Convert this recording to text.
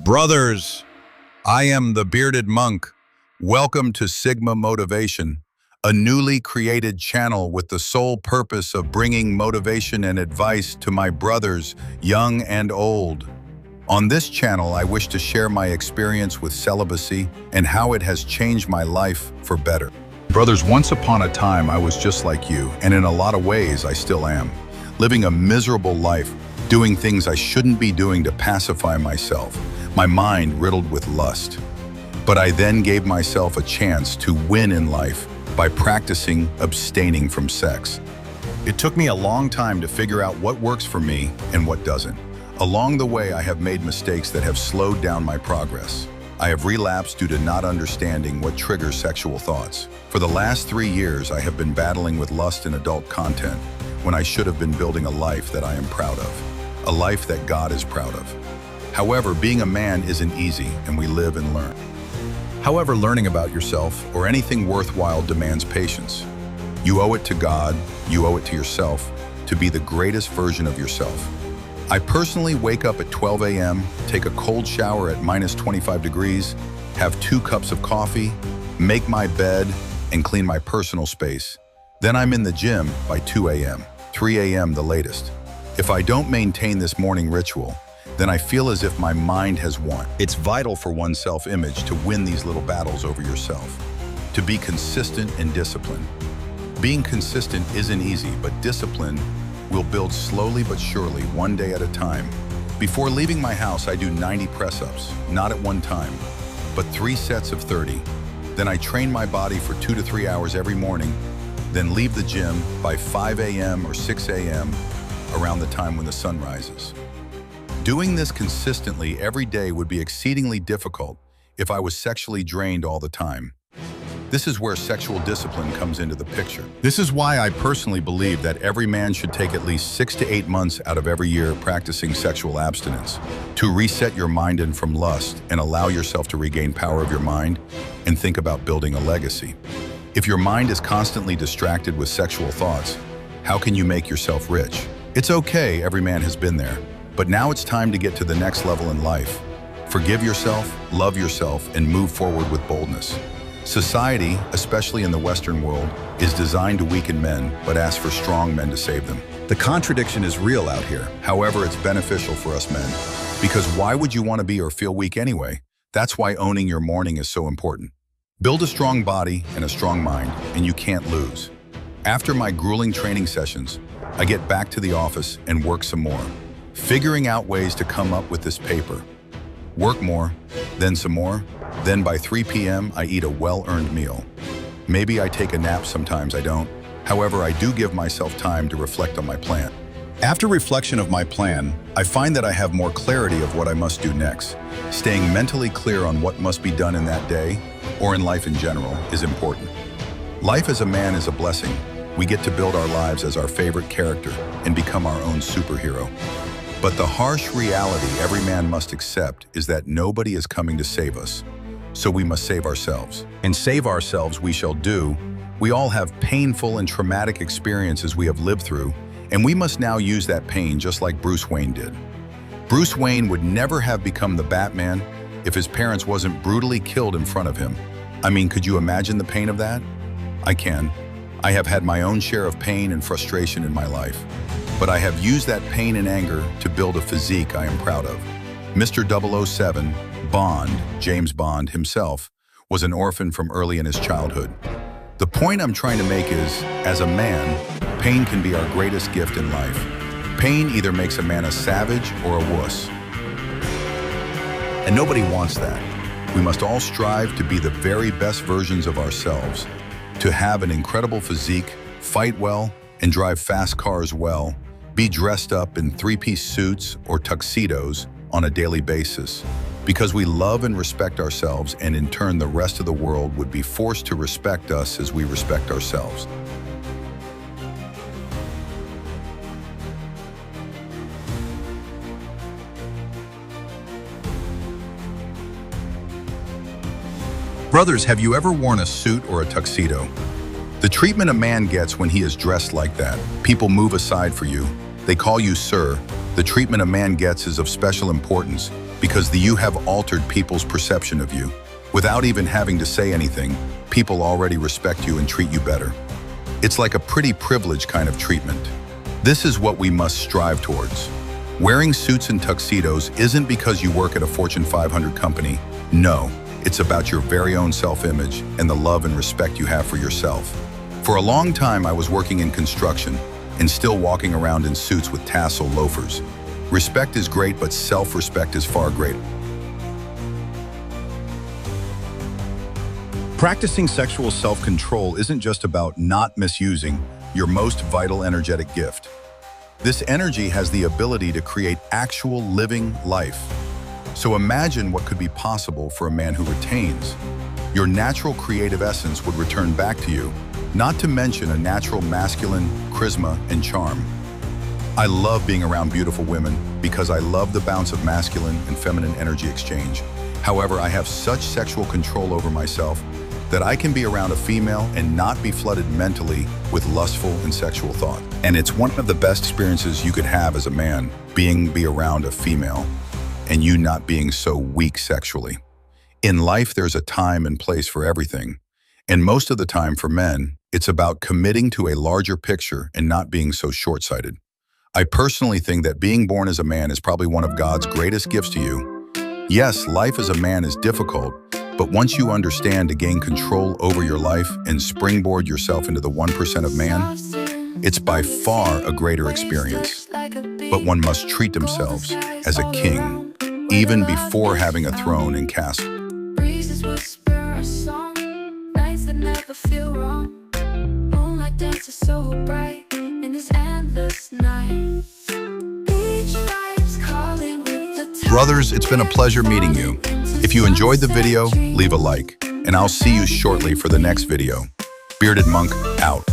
Brothers, I am the bearded monk. Welcome to Sigma Motivation, a newly created channel with the sole purpose of bringing motivation and advice to my brothers, young and old. On this channel, I wish to share my experience with celibacy and how it has changed my life for better. Brothers, once upon a time, I was just like you, and in a lot of ways, I still am. Living a miserable life, doing things I shouldn't be doing to pacify myself, my mind riddled with lust. But I then gave myself a chance to win in life by practicing abstaining from sex. It took me a long time to figure out what works for me and what doesn't. Along the way, I have made mistakes that have slowed down my progress. I have relapsed due to not understanding what triggers sexual thoughts. For the last 3 years, I have been battling with lust in adult content when I should have been building a life that I am proud of, a life that God is proud of. However, being a man isn't easy, and we live and learn. However, learning about yourself or anything worthwhile demands patience. You owe it to God, you owe it to yourself, to be the greatest version of yourself. I personally wake up at 12 a.m., take a cold shower at -25 degrees, have 2 cups of coffee, make my bed, and clean my personal space. Then I'm in the gym by 2 a.m., 3 a.m. the latest. If I don't maintain this morning ritual, then I feel as if my mind has won. It's vital for one's self-image to win these little battles over yourself, to be consistent and disciplined. Being consistent isn't easy, but discipline will build slowly but surely, one day at a time. Before leaving my house, I do 90 press-ups, not at one time, but 3 sets of 30. Then I train my body for 2 to 3 hours every morning, then leave the gym by 5 a.m. or 6 a.m. around the time when the sun rises. Doing this consistently every day would be exceedingly difficult if I was sexually drained all the time. This is where sexual discipline comes into the picture. This is why I personally believe that every man should take at least 6 to 8 months out of every year practicing sexual abstinence to reset your mind in from lust and allow yourself to regain power of your mind and think about building a legacy. If your mind is constantly distracted with sexual thoughts, how can you make yourself rich? It's okay, every man has been there, but now it's time to get to the next level in life. Forgive yourself, love yourself, and move forward with boldness. Society, especially in the Western world, is designed to weaken men, but asks for strong men to save them. The contradiction is real out here. However, it's beneficial for us men. Because why would you want to be or feel weak anyway? That's why owning your morning is so important. Build a strong body and a strong mind, and you can't lose. After my grueling training sessions, I get back to the office and work some more, figuring out ways to come up with this paper. Work more, then some more, then by 3 p.m. I eat a well-earned meal. Maybe I take a nap, sometimes I don't. However, I do give myself time to reflect on my plan. After reflection of my plan, I find that I have more clarity of what I must do next. Staying mentally clear on what must be done in that day, or in life in general, is important. Life as a man is a blessing. We get to build our lives as our favorite character and become our own superhero. But the harsh reality every man must accept is that nobody is coming to save us. So we must save ourselves. And save ourselves we shall do. We all have painful and traumatic experiences we have lived through, and we must now use that pain just like Bruce Wayne did. Bruce Wayne would never have become the Batman if his parents wasn't brutally killed in front of him. I mean, could you imagine the pain of that? I can. I have had my own share of pain and frustration in my life, but I have used that pain and anger to build a physique I am proud of. Mr. 007, Bond, James Bond himself, was an orphan from early in his childhood. The point I'm trying to make is, as a man, pain can be our greatest gift in life. Pain either makes a man a savage or a wuss. And nobody wants that. We must all strive to be the very best versions of ourselves, to have an incredible physique, fight well, and drive fast cars well, be dressed up in 3-piece suits or tuxedos on a daily basis, because we love and respect ourselves, and in turn the rest of the world would be forced to respect us as we respect ourselves. Brothers, have you ever worn a suit or a tuxedo? The treatment a man gets when he is dressed like that, people move aside for you. They call you sir. The treatment a man gets is of special importance. because you have altered people's perception of you. Without even having to say anything, people already respect you and treat you better. It's like a pretty privileged kind of treatment. This is what we must strive towards. Wearing suits and tuxedos isn't because you work at a Fortune 500 company. No, it's about your very own self-image and the love and respect you have for yourself. For a long time, I was working in construction and still walking around in suits with tassel loafers. Respect is great, but self-respect is far greater. Practicing sexual self-control isn't just about not misusing your most vital energetic gift. This energy has the ability to create actual living life. So imagine what could be possible for a man who retains. Your natural creative essence would return back to you, not to mention a natural masculine charisma and charm. I love being around beautiful women because I love the bounce of masculine and feminine energy exchange. However, I have such sexual control over myself that I can be around a female and not be flooded mentally with lustful and sexual thought. And it's one of the best experiences you could have as a man, be around a female and you not being so weak sexually. In life, there's a time and place for everything. And most of the time for men, it's about committing to a larger picture and not being so short-sighted. I personally think that being born as a man is probably one of God's greatest gifts to you. Yes, life as a man is difficult, but once you understand to gain control over your life and springboard yourself into the 1% of man, it's by far a greater experience. But one must treat themselves as a king, even before having a throne and castle. Breezes whisper a song, nights that never feel wrong. Moonlight dances so bright in this endless night. Beach vibes calling with the tide. Brothers, it's been a pleasure meeting you. If you enjoyed the video, leave a like, and I'll see you shortly for the next video. Bearded Monk, out.